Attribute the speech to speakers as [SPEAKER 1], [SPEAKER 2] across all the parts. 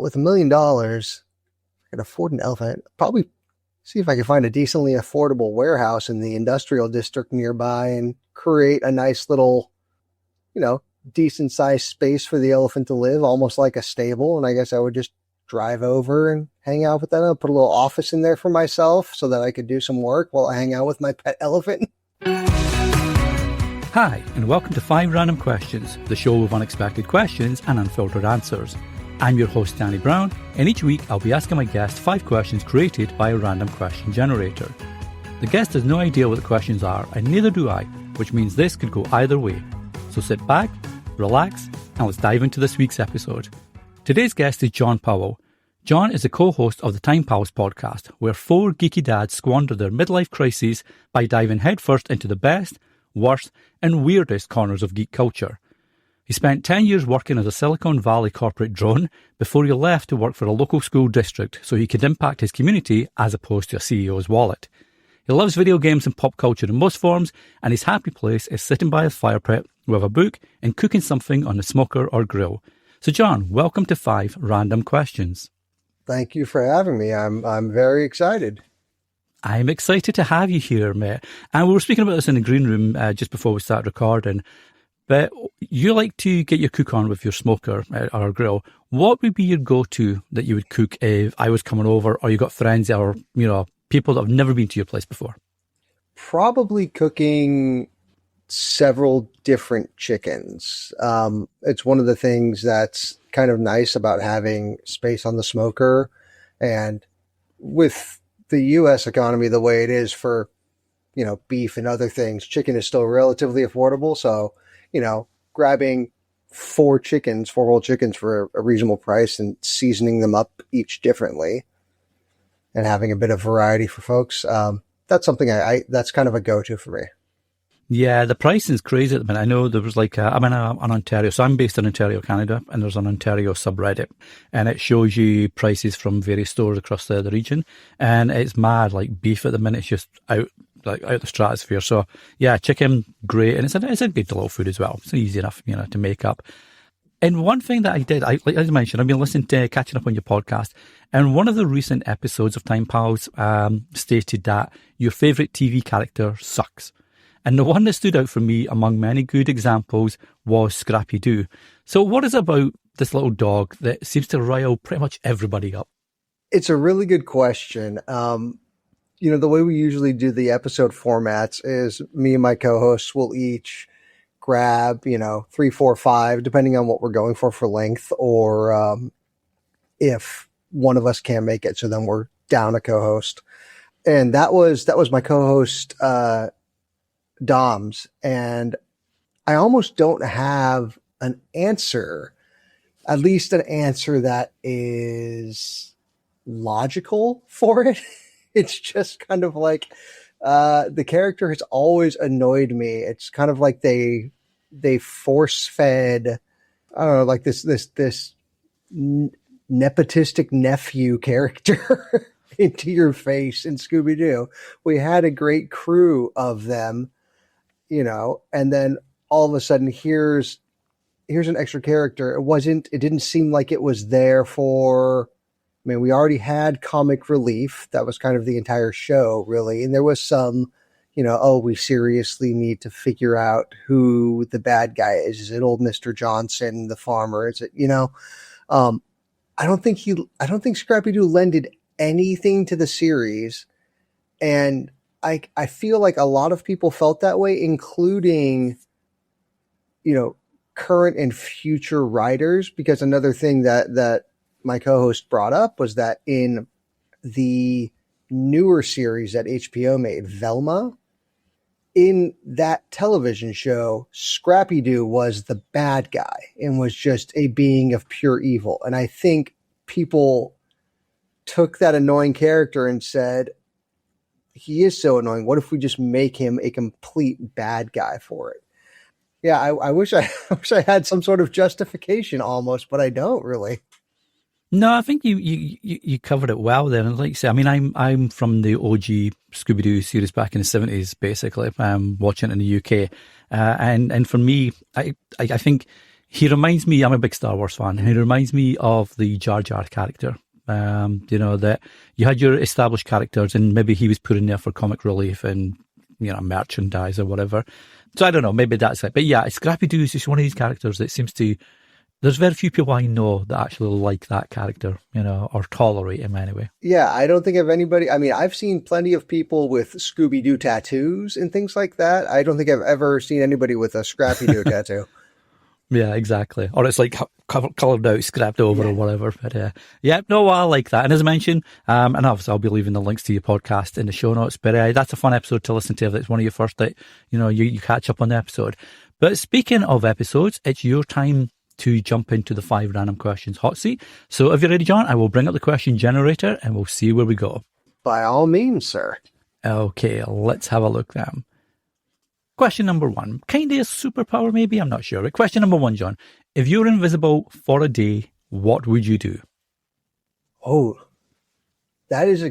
[SPEAKER 1] with $1 million, I could afford an elephant. Probably see if I can find a decently affordable warehouse in the industrial district nearby and create a nice little, decent sized space for the elephant to live, almost like a stable. And I guess I would just drive over and hang out with them. I'll put a little office in there for myself so that I could do some work while I hang out with my pet elephant.
[SPEAKER 2] Hi, and welcome to 5 Random Questions, the show with unexpected questions and unfiltered answers. I'm your host, Danny Brown, and each week I'll be asking my guest 5 questions created by a random question generator. The guest has no idea what the questions are, and neither do I, which means this could go either way. So sit back, relax, and let's dive into this week's episode. Today's guest is Jon Powell. Jon is the co-host of the Time Pals podcast, where 4 geeky dads squander their midlife crises by diving headfirst into the best, worst, and weirdest corners of geek culture. He spent 10 years working as a Silicon Valley corporate drone before he left to work for a local school district so he could impact his community as opposed to a CEO's wallet. He loves video games and pop culture in most forms, and his happy place is sitting by his fire pit with a book and cooking something on the smoker or grill. So Jon, welcome to 5 Random Questions.
[SPEAKER 1] Thank you for having me. I'm very excited.
[SPEAKER 2] I'm excited to have you here, mate. And we were speaking about this in the green room just before we started recording. But you like to get your cook on with your smoker or grill. What would be your go-to that you would cook if I was coming over, or you got friends or people that have never been to your place before?
[SPEAKER 1] Probably cooking several different chickens. It's one of the things that's kind of nice about having space on the smoker, and with the U.S. economy the way it is for, beef and other things, chicken is still relatively affordable. So, grabbing 4 whole chickens for a reasonable price and seasoning them up each differently and having a bit of variety for folks. That's something that's kind of a go-to for me.
[SPEAKER 2] Yeah, the pricing is crazy at the minute. I know there was I'm in Ontario, so I'm based in Ontario, Canada, and there's an Ontario subreddit, and it shows you prices from various stores across the region, and it's mad. Like beef at the minute is just out the stratosphere. So yeah, chicken, great, and it's a good little food as well. It's easy enough, to make up. And one thing that I did, like as I mentioned, I've been catching up on your podcast, and one of the recent episodes of Time Pals stated that your favourite TV character sucks. And the one that stood out for me among many good examples was Scrappy-Doo. So what is it about this little dog that seems to rile pretty much everybody up?
[SPEAKER 1] It's a really good question. The way we usually do the episode formats is me and my co-hosts will each grab, 3, 4, 5, depending on what we're going for length, or if one of us can't make it. So then we're down a co-host. And that was my co-host, Dom's, and I almost don't have an answer, at least an answer that is logical for it. It's just kind of like the character has always annoyed me. It's kind of like they force fed, I don't know, like this nepotistic nephew character into your face in Scooby-Doo. We had a great crew of them, and then all of a sudden here's an extra character. It didn't seem like it was there for, we already had comic relief. That was kind of the entire show, really. And there was some, we seriously need to figure out who the bad guy is. Is it old Mr. Johnson, the farmer? Is it, I don't think Scrappy-Doo lended anything to the series. And I feel like a lot of people felt that way, including, current and future writers, because another thing that my co-host brought up was that in the newer series that HBO made, Velma, in that television show, Scrappy-Doo was the bad guy and was just a being of pure evil. And I think people took that annoying character and said, he is so annoying. What if we just make him a complete bad guy for it? Yeah, I wish I had some sort of justification almost, but I don't really.
[SPEAKER 2] No, I think you covered it well there. And like you say, I'm from the OG Scooby-Doo series back in the 70s, basically, watching it in the UK. And for me, I think He reminds me, I'm a big Star Wars fan, he reminds me of the Jar Jar character. That you had your established characters and maybe he was put in there for comic relief and, merchandise or whatever. So I don't know, maybe that's it. But yeah, Scrappy-Doo is just one of these characters that seems to, there's very few people I know that actually like that character, or tolerate him anyway.
[SPEAKER 1] Yeah, I don't think of anybody. I mean, I've seen plenty of people with Scooby-Doo tattoos and things like that. I don't think I've ever seen anybody with a Scrappy-Doo tattoo.
[SPEAKER 2] Yeah, exactly. Or it's like coloured out, scrapped over or whatever. But I like that. And as I mentioned, and obviously I'll be leaving the links to your podcast in the show notes. But that's a fun episode to listen to if it's one of your first that, you catch up on the episode. But speaking of episodes, it's your time to jump into the 5 random questions hot seat. So if you're ready, John, I will bring up the question generator and we'll see where we go.
[SPEAKER 1] By all means, sir.
[SPEAKER 2] Okay, let's have a look then. Question number 1. Kind of a superpower, maybe? I'm not sure. But question number 1, John. If you're invisible for a day, what would you do?
[SPEAKER 1] Oh, that is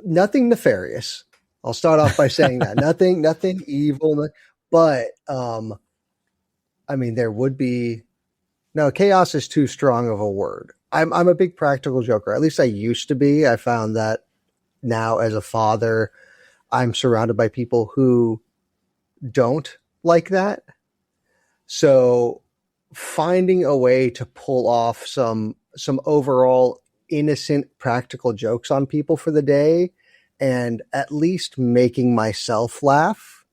[SPEAKER 1] nothing nefarious. I'll start off by saying that. Nothing evil. But, I mean, there would be... No, chaos is too strong of a word. I'm a big practical joker. At least I used to be. I found that now as a father... I'm surrounded by people who don't like that. So finding a way to pull off some overall innocent practical jokes on people for the day and at least making myself laugh,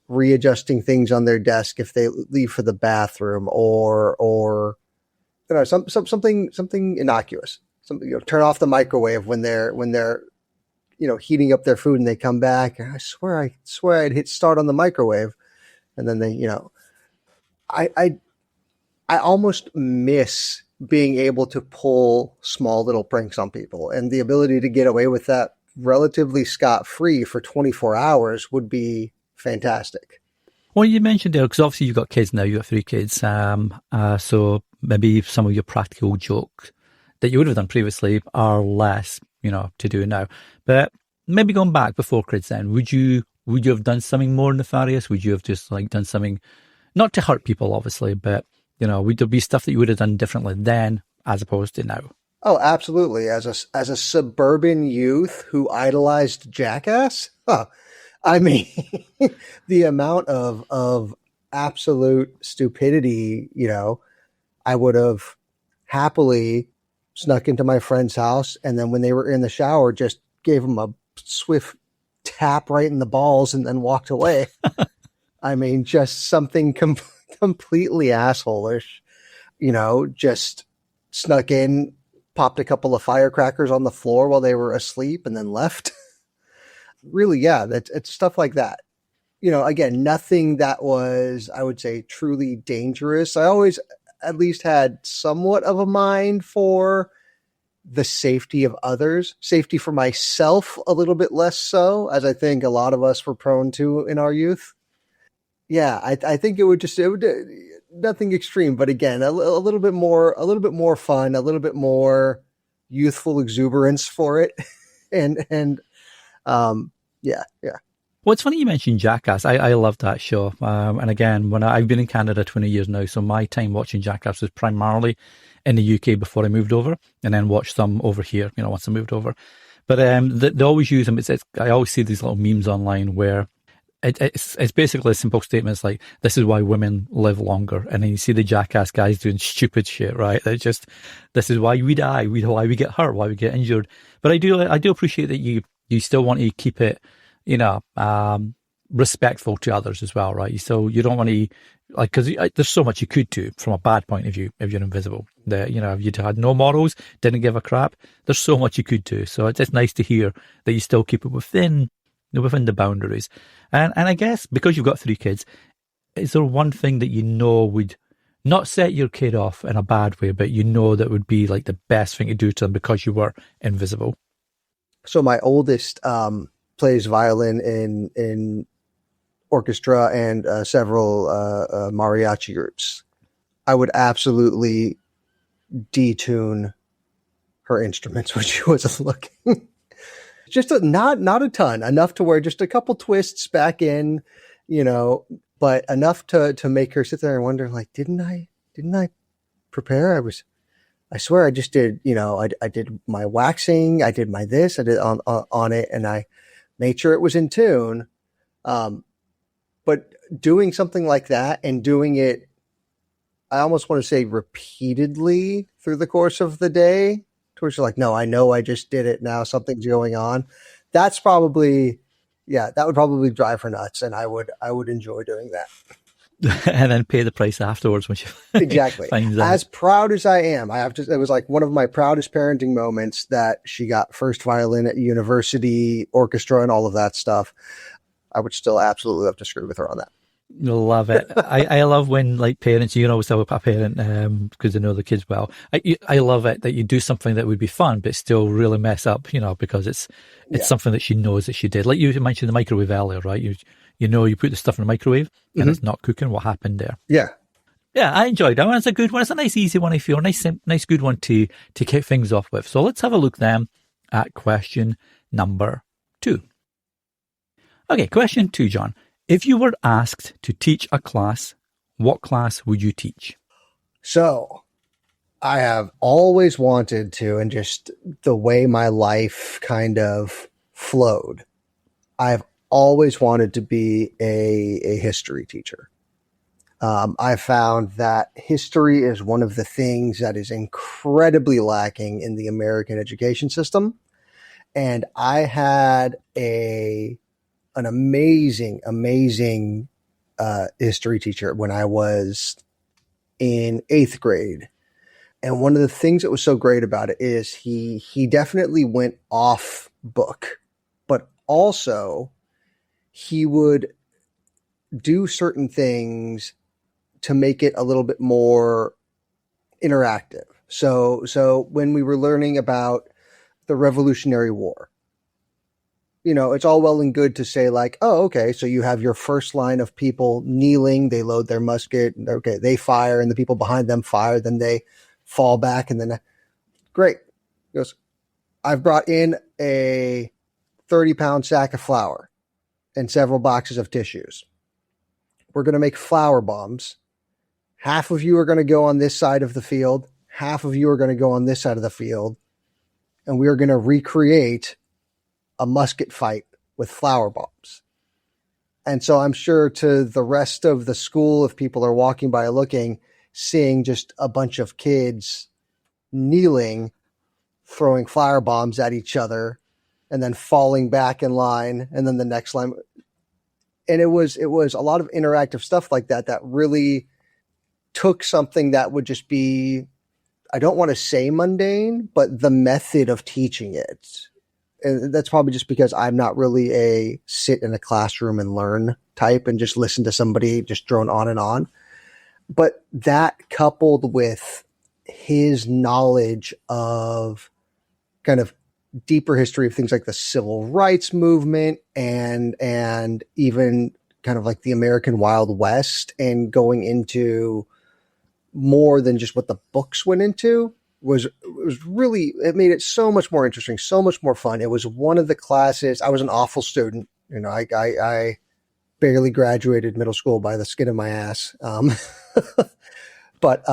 [SPEAKER 1] readjusting things on their desk if they leave for the bathroom or something innocuous. Turn off the microwave when they're heating up their food and they come back. I swear I'd hit start on the microwave. And then they, I almost miss being able to pull small little pranks on people, and the ability to get away with that relatively scot-free for 24 hours would be fantastic.
[SPEAKER 2] Well, you mentioned there, because obviously you've got kids now, you've got 3 kids. So maybe some of your practical jokes that you would have done previously are less, to do now. But maybe going back before kids then, would you have done something more nefarious? Would you have just done something, not to hurt people, obviously, but, would there be stuff that you would have done differently then as opposed to now?
[SPEAKER 1] Oh, absolutely. As a suburban youth who idolized Jackass, I mean, the amount of absolute stupidity, I would have happily snuck into my friend's house, and then when they were in the shower, just gave them a swift tap right in the balls and then walked away. I mean, just something completely assholeish, just snuck in, popped a couple of firecrackers on the floor while they were asleep and then left. Really, yeah, it's stuff like that. Again, nothing that was, I would say, truly dangerous. I always at least had somewhat of a mind for the safety of others, safety for myself a little bit less so, as I think a lot of us were prone to in our youth. Yeah, I think it would nothing extreme, but again, a little bit more fun, a little bit more youthful exuberance for it. and yeah.
[SPEAKER 2] Well, it's funny you mentioned Jackass. I love that show. And again, when I've been in Canada 20 years now, so my time watching Jackass was primarily in the UK before I moved over, and then watched some over here, once I moved over. But they always use them. I always see these little memes online where it's basically a simple statement. It's like, this is why women live longer. And then you see the Jackass guys doing stupid shit, right? It's just, this is why we die, why we get hurt, why we get injured. But I do appreciate that you still want to keep it, respectful to others as well, right? You don't want to, because there's so much you could do from a bad point of view if you're invisible. That, if you had no morals, didn't give a crap, there's so much you could do. So it's nice to hear that you still keep it within the boundaries. And I guess because you've got 3 kids, is there one thing that would not set your kid off in a bad way, but that would be like the best thing to do to them because you were invisible?
[SPEAKER 1] So my oldest plays violin in orchestra and several mariachi groups. I would absolutely detune her instruments when she wasn't looking. Just not a ton, enough to where just a couple twists back in, but enough to make her sit there and wonder, like, didn't I prepare? I swear I just did, I did my waxing, I did my this, I did on it, and I made sure it was in tune. But doing something like that and doing it, I almost want to say repeatedly through the course of the day, towards you're like, no, I know I just did it. Now something's going on. That's probably, that would probably drive her nuts. And I would enjoy doing that.
[SPEAKER 2] And then pay the price afterwards when she
[SPEAKER 1] exactly
[SPEAKER 2] finds out.
[SPEAKER 1] As proud as I am, it was like one of my proudest parenting moments that she got first violin at university, orchestra, and all of that stuff. I would still absolutely love to screw with her on that.
[SPEAKER 2] Love it. I love when, like, parents, you can always tell a parent because they know the kids well. I love it that you do something that would be fun but still really mess up, because it's something that she knows that she did. Like you mentioned the microwave earlier, right? You put the stuff in the microwave and it's not cooking. What happened there? Yeah, I enjoyed that one. It's a good one. It's a nice, easy one. I feel nice, good one to kick things off with. So let's have a look then at question number 2. Okay, question 2, John. If you were asked to teach a class, what class would you teach? So, I have always wanted to, and just the way my life kind of flowed, I've always wanted to be a history teacher. I found that history is one of the things that is incredibly lacking in the American education system. And I had an amazing history teacher when I was in 8th grade. And one of the things that was so great about it is he definitely went off book, but also he would do certain things to make it a little bit more interactive. So when we were learning about the Revolutionary War, it's all well and good to say, like, oh, okay, so you have your first line of people kneeling, they load their musket, okay, they fire, and the people behind them fire, then they fall back, and then, great. He goes, I've brought in a 30-pound sack of flour and several boxes of tissues. We're going to make flour bombs. Half of you are going to go on this side of the field, half of you are going to go on this side of the field, and we are going to recreate a musket fight with flour bombs. And so I'm sure to the rest of the school, if people are walking by looking, seeing just a bunch of kids kneeling, throwing flour bombs at each other, and then falling back in line, and then the next line. And it was a lot of interactive stuff like that really took something that would just be, I don't want to say mundane, but the method of teaching it. And that's probably just because I'm not really a sit in a classroom and learn type and just listen to somebody just drone on and on. But that coupled with his knowledge of kind of deeper history of things like the civil rights movement and even kind of like the American Wild West, and going into more than just what the books went into, was really, it made it so much more interesting, so much more fun. It was one of the classes. I was an awful student. I barely graduated middle school by the skin of my ass. But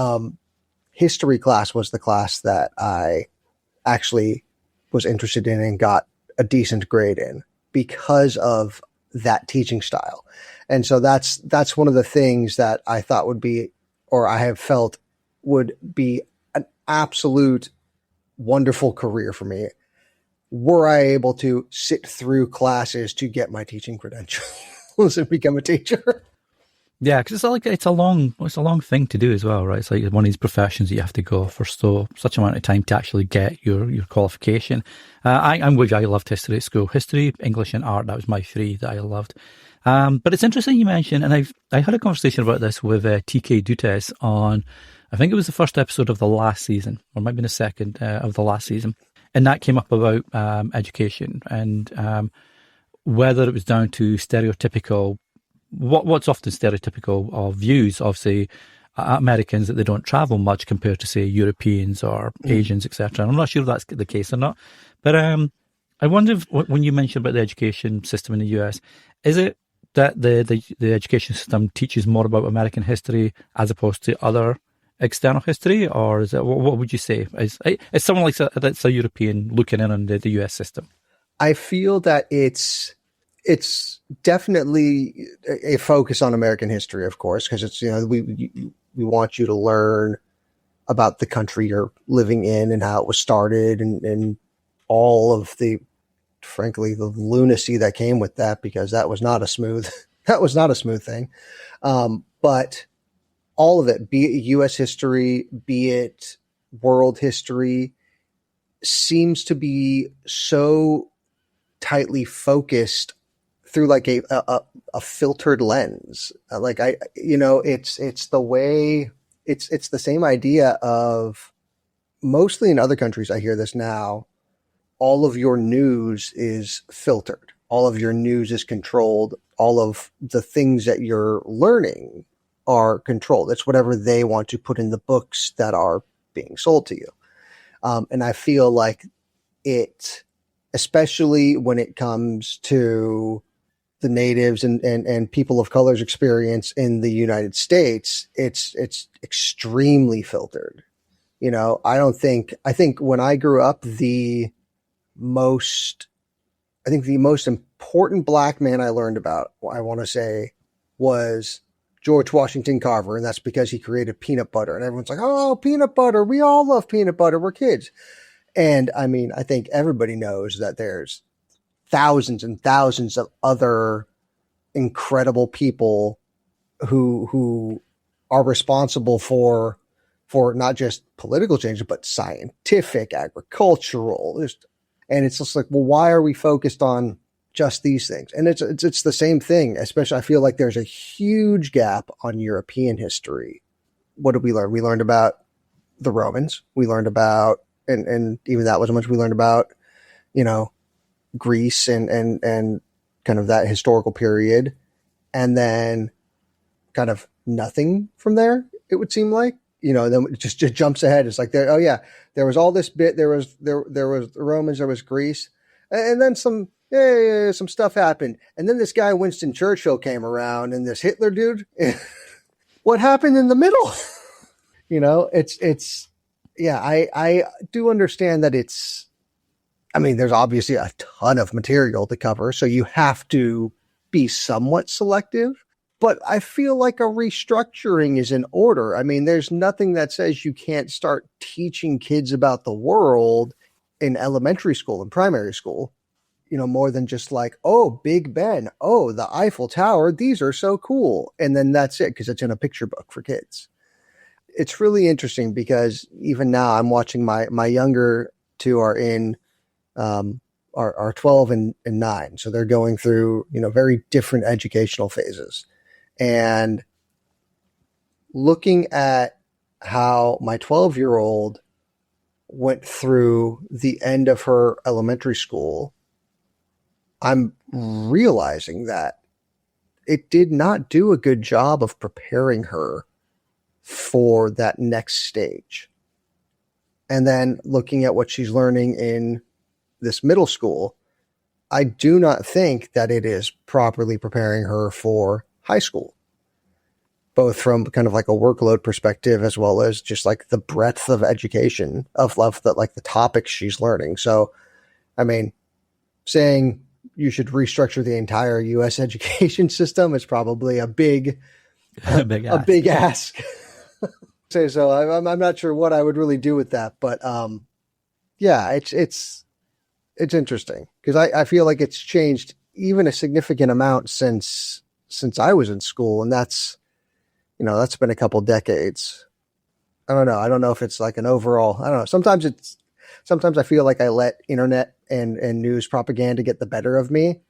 [SPEAKER 2] history class was the class that I actually was interested in and got a decent grade in because of that teaching style. And so that's one of the things that I thought would be, or I have felt would be, an absolute wonderful career for me, were I able to sit through classes to get my teaching credentials and become a teacher. Yeah, because it's a long thing to do as well, right? It's like one of these professions that you have to go for such amount of time to actually get your qualification. I'm with you. I loved history at school. History, English, and art. That was my 3 that I loved. But it's interesting you mentioned, and I had a conversation about this with TK Dutes on, I think it was the first episode of the last season, or maybe the second of the last season, and that came up about education and whether it was down to stereotypical. What's often stereotypical of views of, say, Americans, that they don't travel much compared to, say, Europeans or Asians, etc. I'm not sure if that's the case or not. But I wonder if, when you mentioned about the education system in the US, does that the education system teaches more about American history as opposed to other external history, or is it, what would you say? It's someone like that's a European looking in on the US system.
[SPEAKER 1] I feel that it's definitely a focus on American history, of course, because it's, we want you to learn about the country you're living in and how it was started, and all of frankly, the lunacy that came with that, because that was not a smooth thing. But all of it, be it U.S. history, be it world history, seems to be so tightly focused through like a filtered lens. It's the way, it's the same idea of, mostly in other countries, I hear this now, all of your news is filtered. All of your news is controlled. All of the things that you're learning are controlled. It's whatever they want to put in the books that are being sold to you. And I feel like it, especially when it comes to the natives and people of color's experience in the United States, it's extremely filtered. I think when I grew up, the most important black man I learned about, I want to say, was George Washington Carver. And that's because he created peanut butter. And everyone's like, oh, peanut butter. We all love peanut butter. We're kids. And I mean, I think everybody knows that there's thousands and thousands of other incredible people who are responsible for not just political change, but scientific, agricultural, and it's just like, well, why are we focused on just these things? And it's the same thing. Especially, I feel like there's a huge gap on European history. What did we learn? We learned about the Romans. We learned about, and even that wasn't much. We learned about, Greece and kind of that historical period, and then kind of nothing from there. It would seem like. Then it just jumps ahead. It's like, there was all this bit. There was the Romans, there was Greece, and then some stuff happened. And then this guy, Winston Churchill, came around, and this Hitler dude. What happened in the middle? I do understand that there's obviously a ton of material to cover, so you have to be somewhat selective. But I feel like a restructuring is in order. I mean, there's nothing that says you can't start teaching kids about the world in elementary school and primary school, more than just like, oh, Big Ben, oh, the Eiffel Tower, these are so cool. And then that's it, because it's in a picture book for kids. It's really interesting because even now I'm watching my younger two are in are 12 and 9. So they're going through, very different educational phases. And looking at how my 12-year-old went through the end of her elementary school, I'm realizing that it did not do a good job of preparing her for that next stage. And then looking at what she's learning in this middle school, I do not think that it is properly preparing her for high school, both from kind of like a workload perspective, as well as just like the breadth of education of the topics she's learning. So, I mean, saying you should restructure the entire U.S. education system is probably a big ask. Say so. I'm not sure what I would really do with that, but it's interesting because I feel like it's changed even a significant amount since I was in school, and that's been a couple decades. I don't know. I don't know if it's like an overall. I don't know. Sometimes I feel like I let internet and news propaganda get the better of me,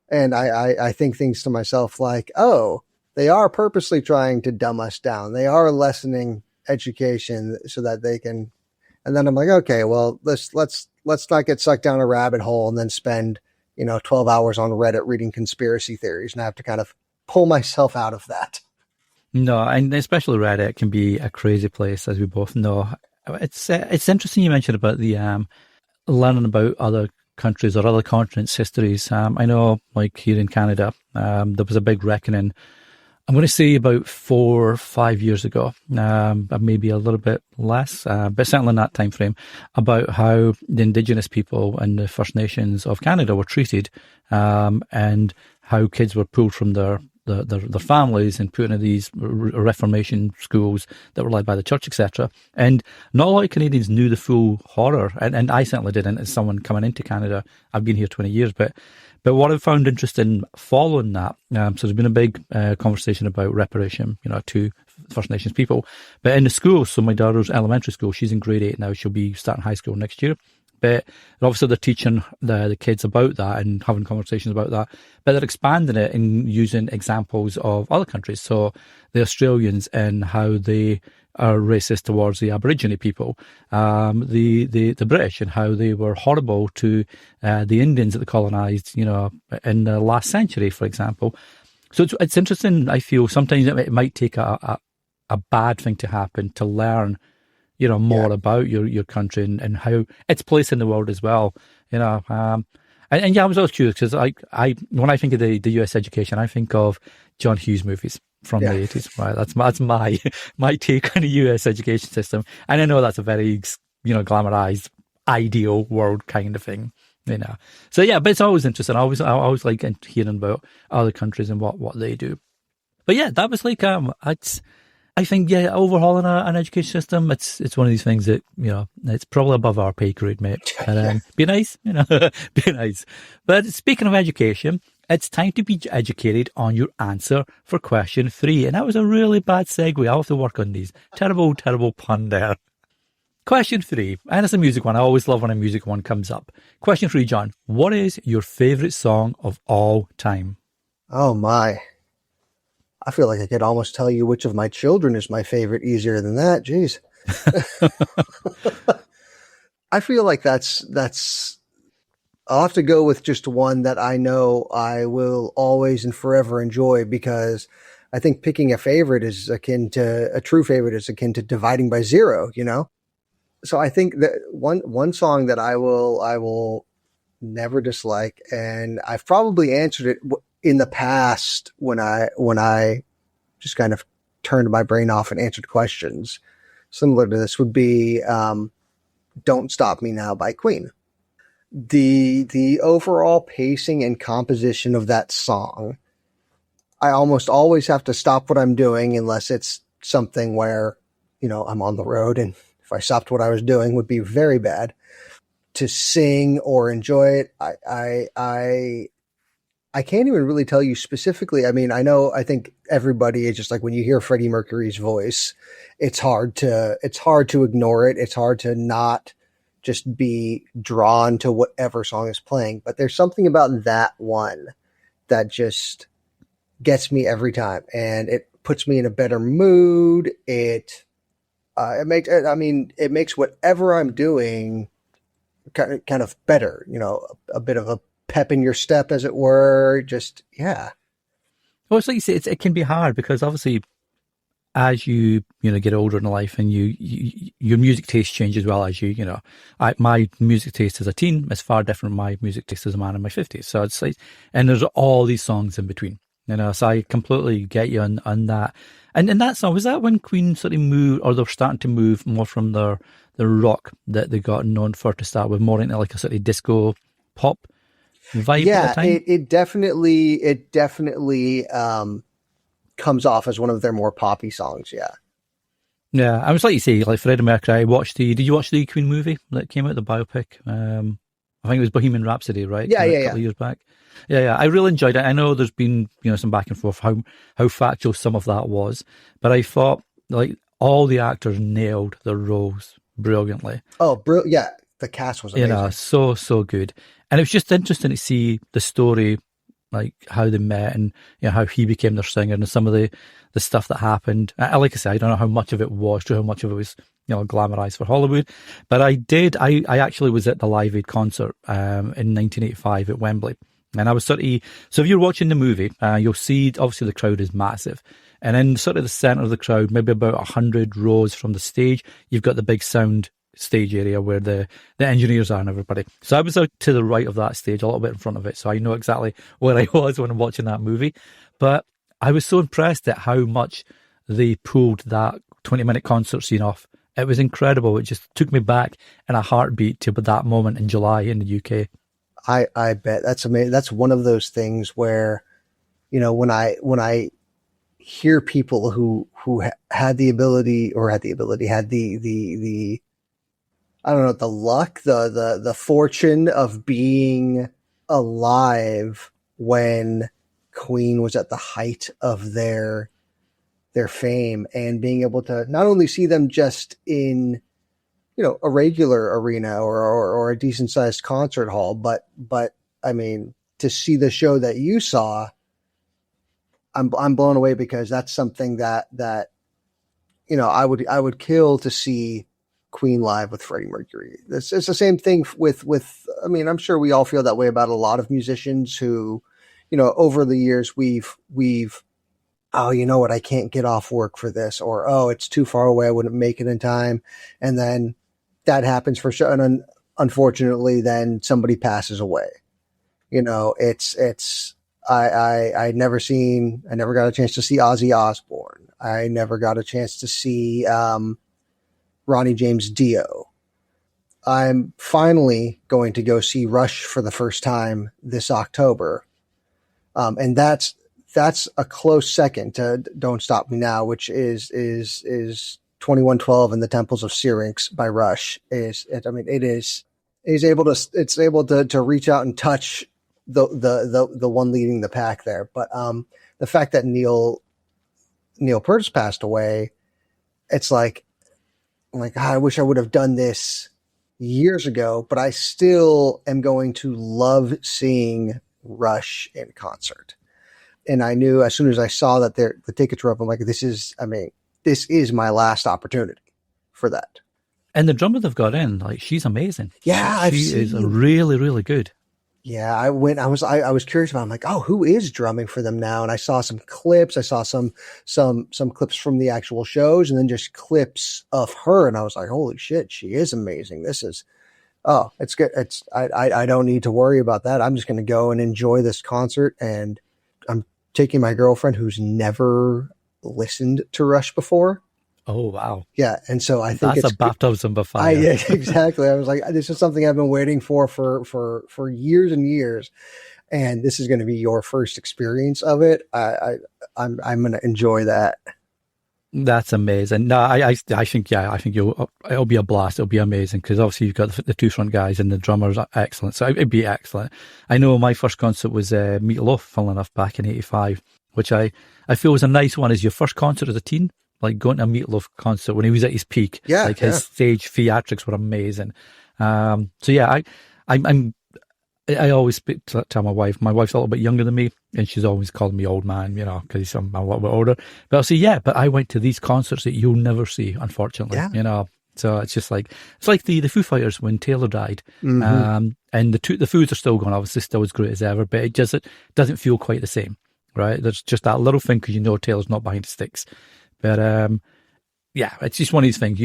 [SPEAKER 1] and I think things to myself like, oh, they are purposely trying to dumb us down. They are lessening education so that they can. And then I'm like, okay, well, let's not get sucked down a rabbit hole and then spend 12 hours on Reddit reading conspiracy theories, and I have to kind of pull myself out of that.
[SPEAKER 2] No, and especially Reddit can be a crazy place, as we both know. It's interesting you mentioned about the learning about other countries or other continents' histories. I know, like here in Canada, there was a big reckoning. I'm going to say about 4 or 5 years ago, maybe a little bit less, but certainly in that time frame, about how the Indigenous people and the First Nations of Canada were treated, and how kids were pulled from their families and put into these Reformation schools that were led by the church, etc. And not a lot of Canadians knew the full horror, and I certainly didn't as someone coming into Canada. I've been here 20 years, but what I've found interesting following that, so there's been a big conversation about reparation, to First Nations people. But in the schools, so my daughter's elementary school, she's in grade 8 now, she'll be starting high school next year. But obviously they're teaching the kids about that and having conversations about that. But they're expanding it and using examples of other countries. So the Australians and how they are racist towards the Aborigine people, the British and how they were horrible to the Indians that they colonised, in the last century, for example. So it's interesting. I feel sometimes it might take a bad thing to happen to learn, more about your country and how its place in the world as well, I was always curious because I when I think of the US education, I think of John Hughes movies from the 80s, right? That's my take on the US education system. And I know that's a very, glamorized, ideal world kind of thing, So yeah, but it's always interesting. I always like hearing about other countries and what they do. But yeah, that was like, I think, overhauling an education system, it's one of these things that, it's probably above our pay grade, mate. But, be nice, be nice. But speaking of education, it's time to be educated on your answer for question 3. And that was a really bad segue. I'll have to work on these. Terrible, terrible pun there. Question 3, and it's a music one. I always love when a music one comes up. Question 3, John, what is your favourite song of all time?
[SPEAKER 1] Oh, my. I feel like I could almost tell you which of my children is my favorite easier than that. Jeez. I feel like that's I'll have to go with just one that I know I will always and forever enjoy, because I think picking a true favorite is akin to dividing by 0, So I think that one song that I will never dislike, and I've probably answered it in the past when I just kind of turned my brain off and answered questions similar to this, would be Don't Stop Me Now by Queen. The overall pacing and composition of that song, I almost always have to stop what I'm doing unless it's something where, I'm on the road, and if I stopped what I was doing would be very bad to sing or enjoy it. I can't even really tell you specifically. I mean, I think everybody is just like, when you hear Freddie Mercury's voice, it's hard to ignore it. It's hard to not just be drawn to whatever song is playing. But there's something about that one that just gets me every time, and it puts me in a better mood. It makes whatever I'm doing kind of better, a bit of a pep in your step, as it were. Just, yeah.
[SPEAKER 2] Well, it's like you say, it can be hard because obviously as you get older in life, and your music taste changes as well as my music taste as a teen is far different from my music taste as a man in my 50s. So it's like, and there's all these songs in between, so I completely get you on that. And in that song, was that when Queen sort of moved, or they're starting to move more from the rock that they got known for to start with, more into like a sort of disco pop vibe at the time?
[SPEAKER 1] It definitely comes off as one of their more poppy songs.
[SPEAKER 2] Yeah, I was like you say, like Freddie Mercury. Did you watch the Queen movie that came out, the biopic? I think it was Bohemian Rhapsody, right?
[SPEAKER 1] Yeah.
[SPEAKER 2] A couple of years back. Yeah. I really enjoyed it. I know there's been some back and forth how factual some of that was, but I thought like all the actors nailed their roles brilliantly.
[SPEAKER 1] Oh, yeah. The cast was amazing.
[SPEAKER 2] So good. And it was just interesting to see the story, like how they met and how he became their singer and some of the stuff that happened. Like I said, I don't know how much of it was true, how much of it was glamorized for Hollywood. But I actually was at the Live Aid concert in 1985 at Wembley. And I was so if you're watching the movie, you'll see obviously the crowd is massive. And in sort of the center of the crowd, maybe about 100 rows from the stage, you've got the big sound stage area where the engineers are and everybody. So I was out to the right of that stage, a little bit in front of it. So I know exactly where I was when I'm watching that movie. But I was so impressed at how much they pulled that 20-minute concert scene off. It was incredible. It just took me back in a heartbeat to that moment in July in the UK.
[SPEAKER 1] I bet that's amazing. That's one of those things where, you know, when I hear people who had the I don't know, the luck, the fortune of being alive when Queen was at the height of their fame, and being able to not only see them just in, you know, a regular arena or a decent sized concert hall, but I mean, to see the show that you saw, I'm blown away, because that's something that you know, I would kill to see Queen live with Freddie Mercury. It's the same thing with I mean, I'm sure we all feel that way about a lot of musicians who, you know, over the years we've oh, you know what, I can't get off work for this, or oh, it's too far away, I wouldn't make it in time, and then that happens for sure, and unfortunately then somebody passes away. You know, I never got a chance to see Ozzy Osbourne. I never got a chance to see Ronnie James Dio. I'm finally going to go see Rush for the first time this October. And that's a close second to Don't Stop Me Now, which is 2112 and the Temples of Syrinx by Rush. It's able to reach out and touch the one leading the pack there. But the fact that Neil Peart passed away, it's like, I'm like, I wish I would have done this years ago, but I still am going to love seeing Rush in concert. And I knew as soon as I saw that the tickets were up, I'm like, this is my last opportunity for that.
[SPEAKER 2] And the drummer they've got in, like, she's amazing.
[SPEAKER 1] Yeah,
[SPEAKER 2] she is really, really good.
[SPEAKER 1] Yeah, I was curious about it. I'm like, oh, who is drumming for them now? And I saw some clips. I saw some clips from the actual shows, and then just clips of her. And I was like, holy shit, she is amazing. This is, oh, it's good. I don't need to worry about that. I'm just going to go and enjoy this concert. And I'm taking my girlfriend, who's never listened to Rush before.
[SPEAKER 2] Oh, wow.
[SPEAKER 1] Yeah. And so I think
[SPEAKER 2] that's a baptism of fire.
[SPEAKER 1] Yeah, exactly. I was like, this is something I've been waiting for years and years. And this is going to be your first experience of it. I'm going to enjoy that.
[SPEAKER 2] That's amazing. No, I think it'll be a blast. It'll be amazing, because obviously you've got the two front guys and the drummers are excellent. So it'd be excellent. I know my first concert was Meat Loaf, funnily enough, back in '85, which I feel was a nice one as your first concert as a teen. Like going to a Meat Loaf concert when he was at his peak.
[SPEAKER 1] Yeah.
[SPEAKER 2] Like his stage theatrics were amazing. So yeah, I always speak to my wife. My wife's a little bit younger than me, and she's always called me old man, you know, because I'm a little bit older. But I'll say, yeah, but I went to these concerts that you'll never see, unfortunately. Yeah. You know, so it's just like, it's like the Foo Fighters when Taylor died. Mm-hmm. And the Foos are still going, obviously still as great as ever, but it doesn't feel quite the same, right? There's just that little thing, because you know Taylor's not behind the sticks. But yeah, it's just one of these things.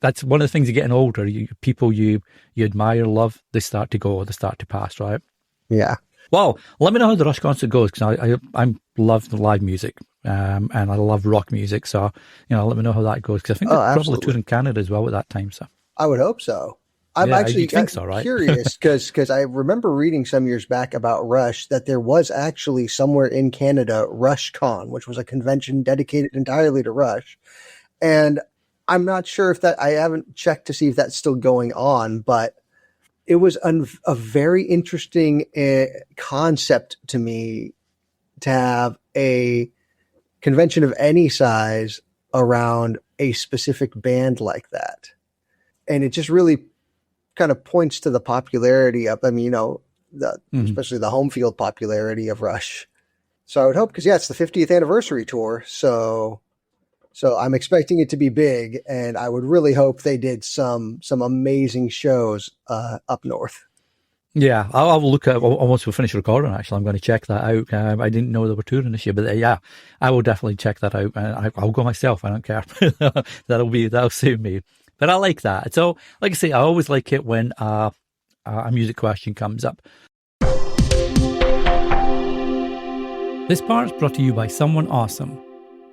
[SPEAKER 2] That's one of the things you're getting older. People you admire, love, they start to go, they start to pass, right?
[SPEAKER 1] Yeah.
[SPEAKER 2] Well, let me know how the Rush concert goes, because I love the live music, and I love rock music. So, you know, let me know how that goes, because I think they're probably touring Canada as well at that time. So
[SPEAKER 1] I would hope so. I'm actually curious, because I remember reading some years back about Rush that there was actually somewhere in Canada RushCon, which was a convention dedicated entirely to Rush. And I'm not sure if I haven't checked to see if that's still going on, but it was a very interesting concept to me to have a convention of any size around a specific band like that. And it just really kind of points to the popularity of, I mean, you know, especially the home field popularity of Rush. So I would hope, because it's the 50th anniversary tour. So I'm expecting it to be big, and I would really hope they did some amazing shows up north.
[SPEAKER 2] Yeah, I'll look at once we finish recording. Actually, I'm going to check that out. I didn't know they were touring this year, but yeah, I will definitely check that out. I'll go myself. I don't care. That'll suit me. But I like that. So, like I say, I always like it when a music question comes up. This part is brought to you by someone awesome.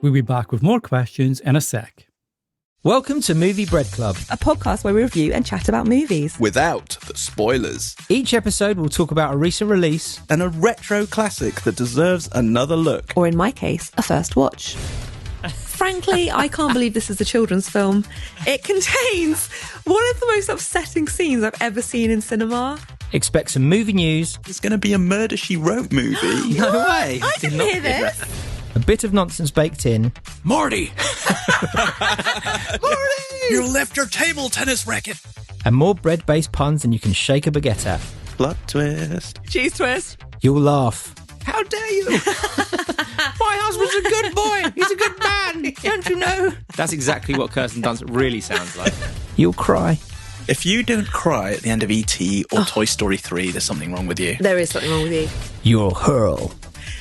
[SPEAKER 2] We'll be back with more questions in a sec.
[SPEAKER 3] Welcome to Movie Bread Club,
[SPEAKER 4] a podcast where we review and chat about movies.
[SPEAKER 5] Without the spoilers.
[SPEAKER 3] Each episode will talk about a recent release
[SPEAKER 5] And a retro classic that deserves another look.
[SPEAKER 4] Or in my case, a first watch. Frankly, I can't believe this is a children's film. It contains one of the most upsetting scenes I've ever seen in cinema.
[SPEAKER 3] Expect some movie news.
[SPEAKER 5] It's going to be a Murder, She Wrote movie.
[SPEAKER 3] No way.
[SPEAKER 4] I didn't hear this.
[SPEAKER 3] A bit of nonsense baked in.
[SPEAKER 5] Marty! Marty! You left your table tennis racket.
[SPEAKER 3] And more bread-based puns than you can shake a baguette at.
[SPEAKER 5] Plot twist.
[SPEAKER 4] Cheese twist.
[SPEAKER 3] You'll laugh.
[SPEAKER 5] How dare you?
[SPEAKER 3] My husband's a good boy. He's a good man. Don't you know?
[SPEAKER 6] That's exactly what Kirsten Dunst really sounds like.
[SPEAKER 3] You'll cry.
[SPEAKER 5] If you don't cry at the end of E.T. or Toy Story 3, there's something wrong with you.
[SPEAKER 4] There is something wrong with you.
[SPEAKER 3] You'll hurl.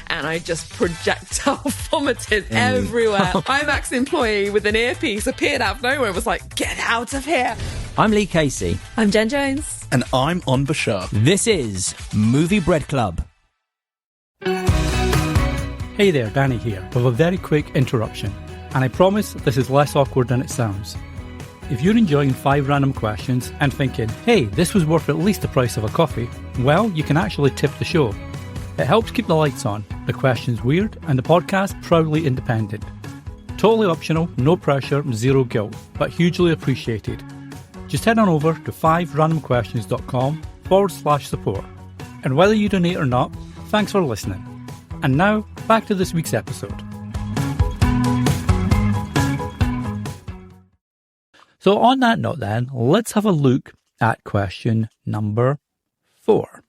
[SPEAKER 4] And I just projectile vomited everywhere. IMAX employee with an earpiece appeared out of nowhere and was like, get out of here.
[SPEAKER 3] I'm Lee Casey.
[SPEAKER 4] I'm Jen Jones.
[SPEAKER 5] And I'm on Bashar.
[SPEAKER 3] This is Movie Bread Club.
[SPEAKER 2] Hey there, Danny here, with a very quick interruption. And I promise this is less awkward than it sounds. If you're enjoying 5 random questions and thinking, hey, this was worth at least the price of a coffee, well, you can actually tip the show. It helps keep the lights on, the questions weird, and the podcast proudly independent. Totally optional, no pressure, zero guilt, but hugely appreciated. Just head on over to 5randomquestions.com/support. And whether you donate or not, thanks for listening. And now, back to this week's episode. So on that note then, let's have a look at question number 4.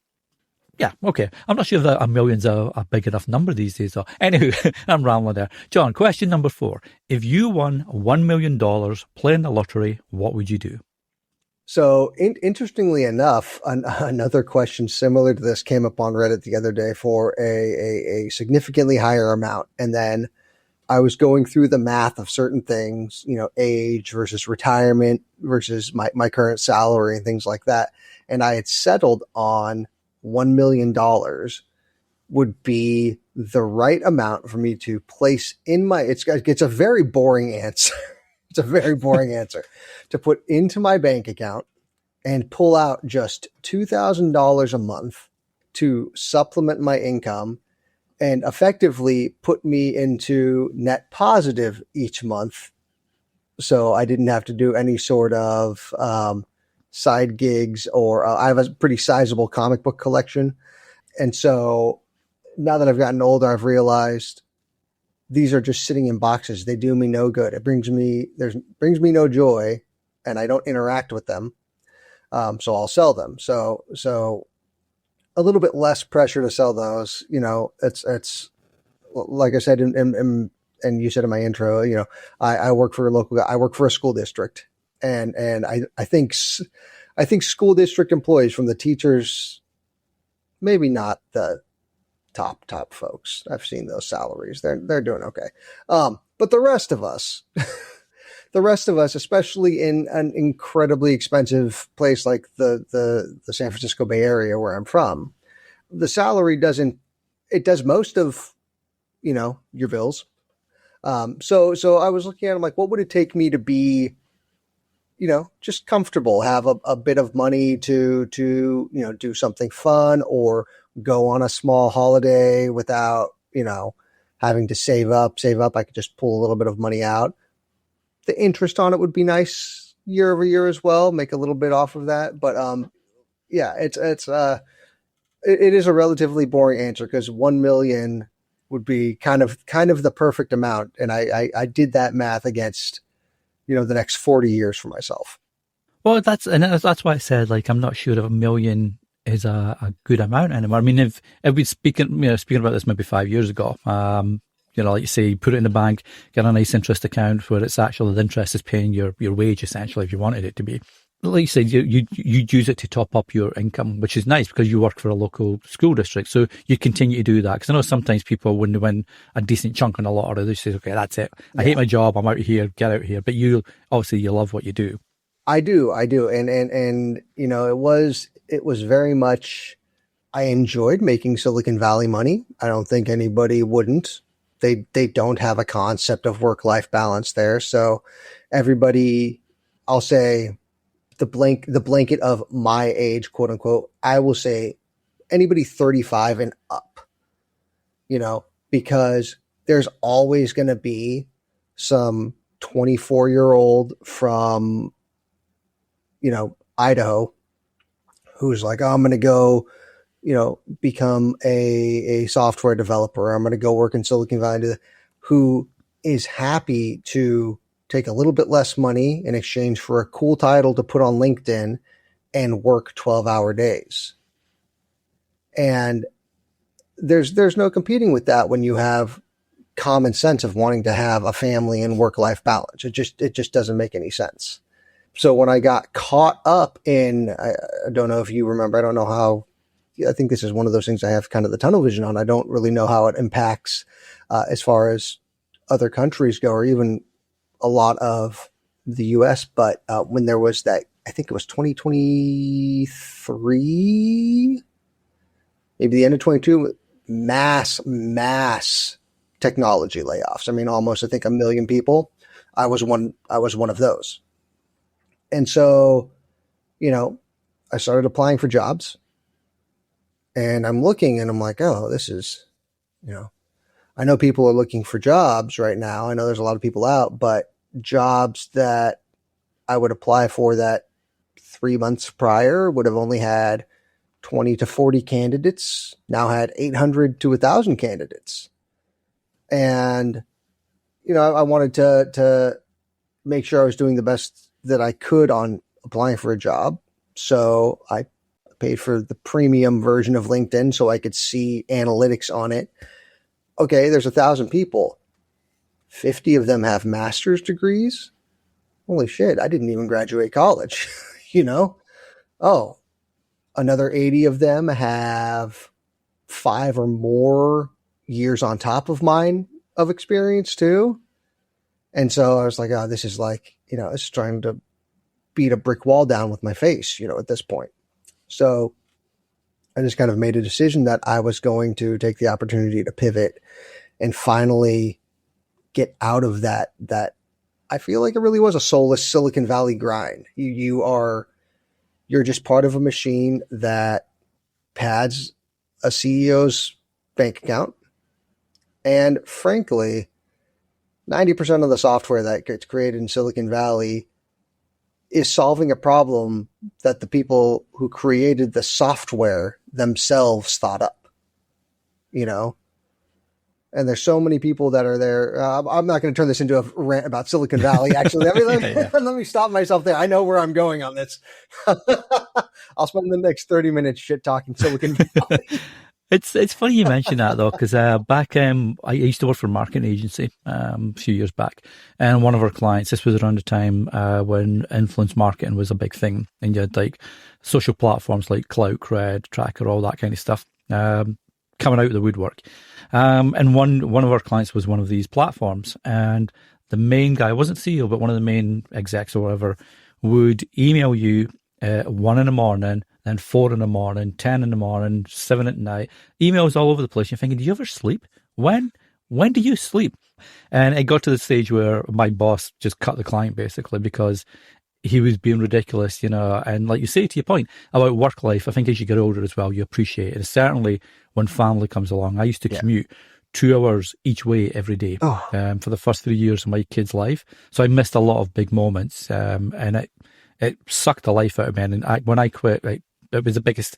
[SPEAKER 2] Yeah, okay. I'm not sure if a million's a big enough number these days. So anyway, I'm rambling there. John, question number 4. If you won $1 million playing the lottery, what would you do?
[SPEAKER 1] So interestingly enough, another question similar to this came up on Reddit the other day for a significantly higher amount. And then I was going through the math of certain things, age versus retirement versus my current salary and things like that. And I had settled on $1 million would be the right amount for me to place in it's a very boring answer. It's a very boring answer to put into my bank account and pull out just $2,000 a month to supplement my income and effectively put me into net positive each month. So I didn't have to do any sort of side gigs or I have a pretty sizable comic book collection. And so now that I've gotten older, I've realized these are just sitting in boxes. They do me no good. It brings me no joy and I don't interact with them. So I'll sell them. So a little bit less pressure to sell those, it's like I said, and you said in my intro, I work for I work for a school district and I think school district employees, from the teachers, maybe not the top folks. I've seen those salaries. They're doing okay. But the rest of us, especially in an incredibly expensive place like the San Francisco Bay Area where I'm from, the salary does most of, your bills. So I was looking at them like, what would it take me to be, just comfortable, have a bit of money to do something fun or go on a small holiday without, having to save up. I could just pull a little bit of money out. The interest on it would be nice year over year as well, make a little bit off of that. But yeah, it is a relatively boring answer because 1 million would be kind of the perfect amount. And I did that math against, the next 40 years for myself.
[SPEAKER 2] Well, that's why I said, I'm not sure if $1 million is a good amount anymore. I mean, if we're speaking about this maybe 5 years ago, like you say, put it in the bank, get a nice interest account where it's actually the interest is paying your wage, essentially, if you wanted it to be. Like you said, you use it to top up your income, which is nice because you work for a local school district. So you continue to do that. Because I know sometimes people, when they win a decent chunk on a lottery, they say, okay, that's it. I hate my job. I'm out of here. Get out of here. But you love what you do.
[SPEAKER 1] I do. And it was very much, I enjoyed making Silicon Valley money. I don't think anybody wouldn't. They don't have a concept of work-life balance there. So everybody, I'll say the blanket of my age, quote unquote, I will say anybody 35 and up, because there's always going to be some 24-year-old from, Idaho who's like, oh, I'm going to go, become a software developer. I'm going to go work in Silicon Valley, who is happy to take a little bit less money in exchange for a cool title to put on LinkedIn and work 12-hour days. And there's no competing with that when you have common sense of wanting to have a family and work-life balance. It just doesn't make any sense. So when I got caught up in, I don't know if you remember, I don't know how, I think this is one of those things I have kind of the tunnel vision on. I don't really know how it impacts as far as other countries go, or even a lot of the US. But when there was that, I think it was 2023, maybe the end of 22, mass technology layoffs. I mean, almost, I think 1 million people. I was one of those. And so, I started applying for jobs, and I'm looking and I'm like, oh, this is, I know people are looking for jobs right now. I know there's a lot of people out, but jobs that I would apply for that 3 months prior would have only had 20 to 40 candidates, now had 800 to 1,000 candidates. And, I wanted to make sure I was doing the best that I could on applying for a job. So I paid for the premium version of LinkedIn so I could see analytics on it. Okay, there's 1,000 people. 50 of them have master's degrees. Holy shit, I didn't even graduate college, Oh, another 80 of them have 5 or more years on top of mine of experience too. And so I was like, oh, this is like, it's trying to beat a brick wall down with my face, at this point. So I just kind of made a decision that I was going to take the opportunity to pivot and finally get out of that I feel like it really was a soulless Silicon Valley grind. You're just part of a machine that pads a CEO's bank account. And frankly, 90% of the software that gets created in Silicon Valley is solving a problem that the people who created the software themselves thought up, And there's so many people that are there. I'm not going to turn this into a rant about Silicon Valley, actually. Let me stop myself there. I know where I'm going on this. I'll spend the next 30 minutes shit talking Silicon Valley.
[SPEAKER 2] It's funny you mention that though, because back I used to work for a marketing agency a few years back, and one of our clients, this was around the time when influence marketing was a big thing, and you had like social platforms like Clout, Cred, Tracker, all that kind of stuff coming out of the woodwork. And one of our clients was one of these platforms, and the main guy, wasn't CEO, but one of the main execs or whatever, would email you 1 in the morning, then 4 in the morning, 10 in the morning, 7 at night, emails all over the place. You're thinking, do you ever sleep? When do you sleep? And it got to the stage where my boss just cut the client basically because he was being ridiculous, and like you say, to your point about work life, I think as you get older as well, you appreciate it. And certainly when family comes along, I used to commute 2 hours each way every day for the first 3 years of my kid's life. So I missed a lot of big moments, and it sucked the life out of me. And when I quit, it was the biggest,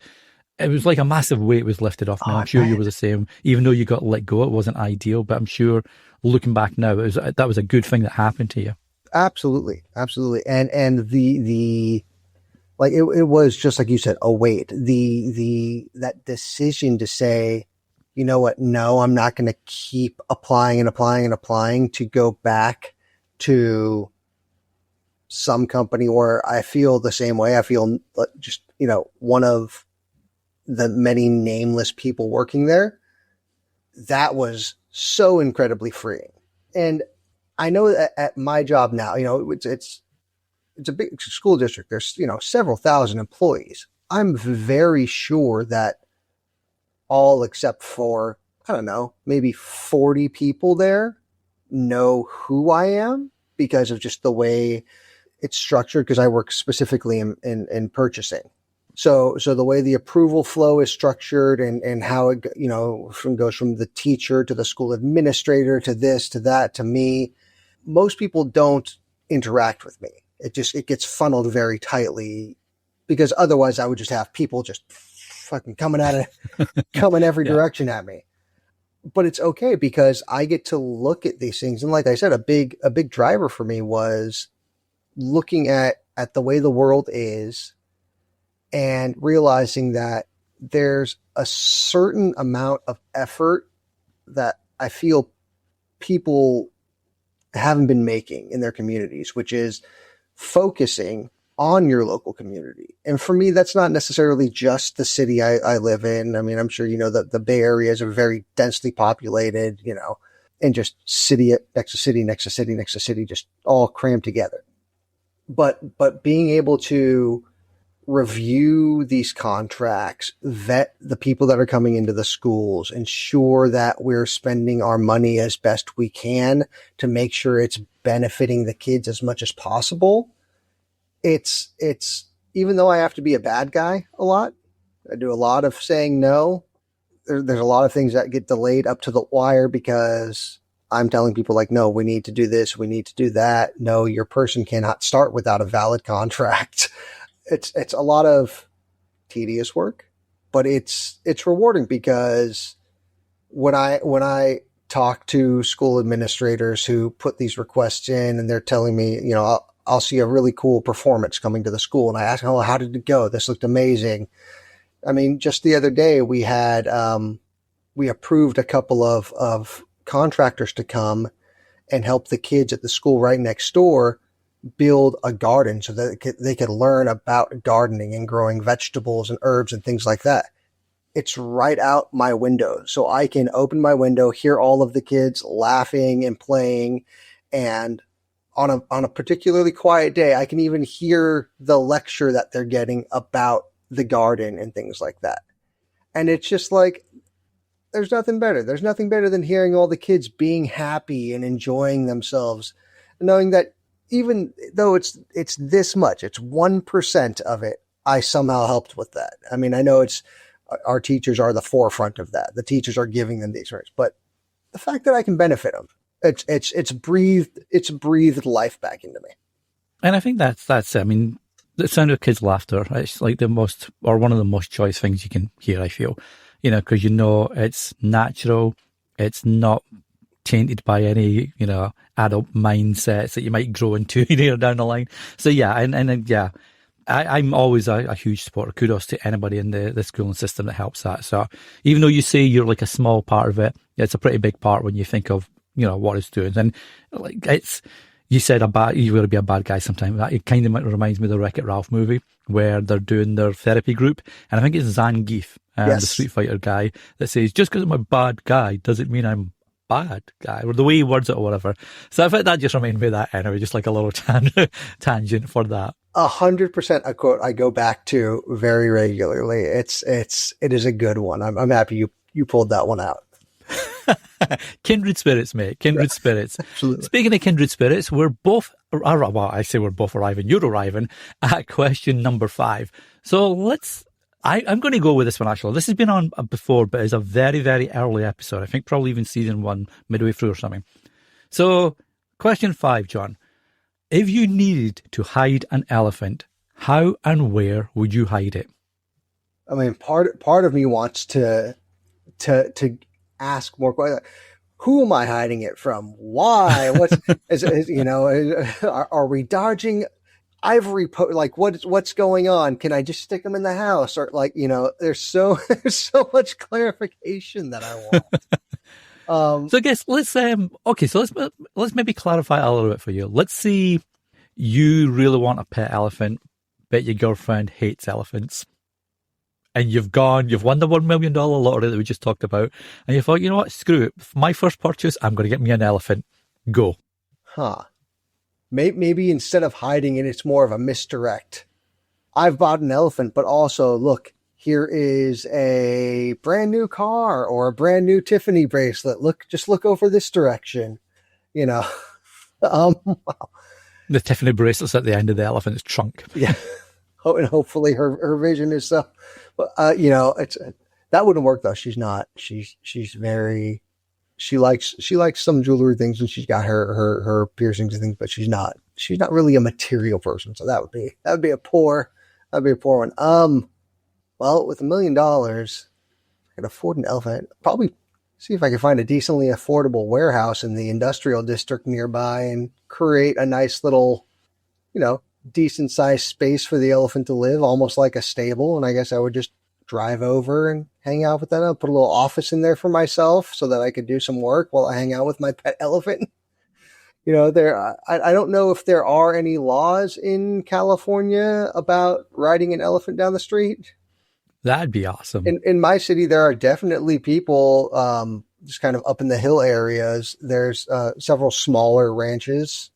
[SPEAKER 2] it was like a massive weight was lifted off me. I'm sure you were the same. Even though you got let go, it wasn't ideal, but I'm sure looking back now, that was a good thing that happened to you.
[SPEAKER 1] Absolutely. And the like, it was just like you said, a weight, that decision to say, you know what? No, I'm not going to keep applying to go back to some company where I feel the same way. I feel just, one of the many nameless people working there. That was so incredibly freeing. And I know that at my job now, it's it's a big school district. There's, several thousand employees. I'm very sure that all except for, I don't know, maybe 40 people there know who I am because of just the way it's structured, because I work specifically in purchasing. So the way the approval flow is structured and how it, goes from the teacher to the school administrator to this, to that, to me, most people don't interact with me. It gets funneled very tightly, because otherwise I would just have people just fucking coming every direction at me. But it's okay because I get to look at these things. And like I said, a big driver for me was looking at the way the world is and realizing that there's a certain amount of effort that I feel people haven't been making in their communities, which is focusing on your local community. And for me, that's not necessarily just the city I live in. I mean, I'm sure, that the Bay Area is a very densely populated, and just city next to city, next to city, next to city, just all crammed together. But being able to review these contracts, vet the people that are coming into the schools, ensure that we're spending our money as best we can to make sure it's benefiting the kids as much as possible. It's even though I have to be a bad guy a lot, I do a lot of saying no. There's a lot of things that get delayed up to the wire because I'm telling people like, no, we need to do this. We need to do that. No, your person cannot start without a valid contract. It's a lot of tedious work, but it's rewarding because when I talk to school administrators who put these requests in and they're telling me, I'll see a really cool performance coming to the school and I ask, oh, how did it go? This looked amazing. I mean, just the other day we had, we approved a couple of contractors to come and help the kids at the school right next door build a garden so that they could learn about gardening and growing vegetables and herbs and things like that. It's right out my window. So I can open my window, hear all of the kids laughing and playing. And on a particularly quiet day, I can even hear the lecture that they're getting about the garden and things like that. And it's just like, there's nothing better. There's nothing better than hearing all the kids being happy and enjoying themselves, knowing that even though it's this much, it's 1% of it, I somehow helped with that. I mean, I know our teachers are the forefront of that. The teachers are giving them the experience, but the fact that I can benefit them, it's breathed life back into me.
[SPEAKER 2] And I think that's it. I mean, the sound of kids' laughter, it's like one of the most joyous things you can hear, I feel, because it's natural. It's not tainted by any, adult mindsets that you might grow into down the line. So yeah, I'm always a huge supporter. Kudos to anybody in the schooling system that helps that. So even though you say you're like a small part of it, it's a pretty big part when you think of, what it's doing. And like you said you got to be a bad guy sometimes. It kind of reminds me of the Wreck-It Ralph movie where they're doing their therapy group. And I think it's Zangief, the Street Fighter guy, that says, just because I'm a bad guy doesn't mean I'm bad guy, or the way he words it or whatever. So I think that just reminded me of that anyway, just like a little tangent for that.
[SPEAKER 1] 100% a quote I go back to very regularly. It is a good one. I'm happy you pulled that one out.
[SPEAKER 2] Kindred spirits, mate. Kindred spirits.
[SPEAKER 1] Absolutely.
[SPEAKER 2] Speaking of kindred spirits, we're both arriving. You're arriving at question number 5. So I'm going to go with this one, actually. This has been on before, but it's a very, very early episode. I think probably even season 1, midway through or something. So, question 5, John. If you needed to hide an elephant, how and where would you hide it?
[SPEAKER 1] I mean, part of me wants to ask more questions. Who am I hiding it from? Why? Are we dodging ivory? What's going on? Can I just stick them in the house? Or there's so much clarification that I want.
[SPEAKER 2] So I guess let's maybe clarify a little bit for you. Let's see, you really want a pet elephant, but your girlfriend hates elephants. And you've won the $1 million lottery that we just talked about. And you thought, you know what, screw it. For my first purchase, I'm going to get me an elephant. Go.
[SPEAKER 1] Huh. maybe instead of hiding it, it's more of a misdirect. I've bought an elephant, but also look, here is a brand new car or a brand new Tiffany bracelet. Just look over this direction, you know.
[SPEAKER 2] The Tiffany bracelet's at the end of the elephant's trunk.
[SPEAKER 1] Yeah. And hopefully her vision is so, you know, that wouldn't work though. She's not, she's very, she likes some jewelry things, and she's got her piercings and things, but she's not really a material person. So that would be a poor one. Well, with $1 million, I could afford an elephant. Probably see if I can find a decently affordable warehouse in the industrial district nearby and create a nice little, you know, decent sized space for the elephant to live, almost like a stable. And I guess I would just drive over and hang out with that. I'll put a little office in there for myself so that I could do some work while I hang out with my pet elephant. You know, I don't know if there are any laws in California about riding an elephant down the street.
[SPEAKER 2] That'd be awesome.
[SPEAKER 1] In my city, there are definitely people just kind of up in the hill areas. There's several smaller ranches,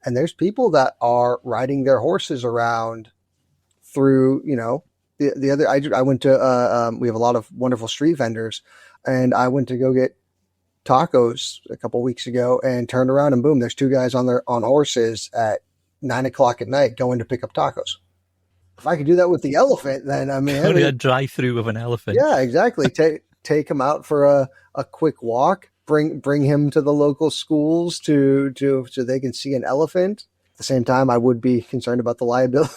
[SPEAKER 1] and there's people that are riding their horses around through, you know, the other. I went to we have a lot of wonderful street vendors, and I went to go get tacos a couple weeks ago and turned around and boom, there's two guys on horses at 9:00 at night going to pick up tacos. If I could do that with the elephant, then I mean,
[SPEAKER 2] a drive-through with an elephant.
[SPEAKER 1] Yeah, exactly. Take him out for a quick walk. Bring him to the local schools so they can see an elephant. At the same time, I would be concerned about the liability.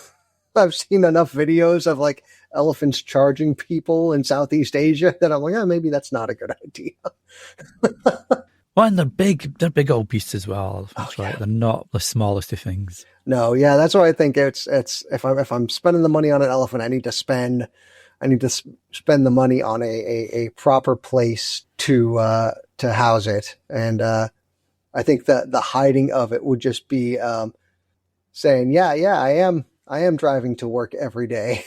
[SPEAKER 1] I've seen enough videos of like elephants charging people in Southeast Asia that I'm like, oh, maybe that's not a good idea.
[SPEAKER 2] Well, and they're big old beasts as well. That's right. They're not the smallest of things.
[SPEAKER 1] No, yeah, that's why I think it's if I'm spending the money on an elephant, I need to spend the money on a proper place to house it. And I think that the hiding of it would just be saying, yeah, I am driving to work every day.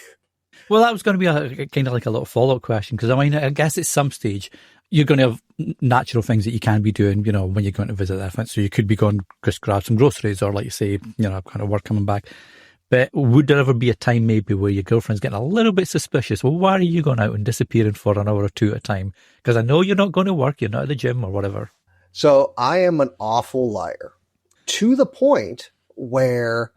[SPEAKER 2] Well, that was going to be a kind of like a little follow-up question, because I mean, I guess at some stage you're going to have natural things that you can be doing, you know, when you're going to visit the elephant. So you could be going just grab some groceries, or like you say, you know, kind of work coming back. But would there ever be a time maybe where your girlfriend's getting a little bit suspicious? Well, why are you going out and disappearing for an hour or two at a time? Because I know you're not going to work, you're not at the gym or whatever.
[SPEAKER 1] So I am an awful liar to the point where,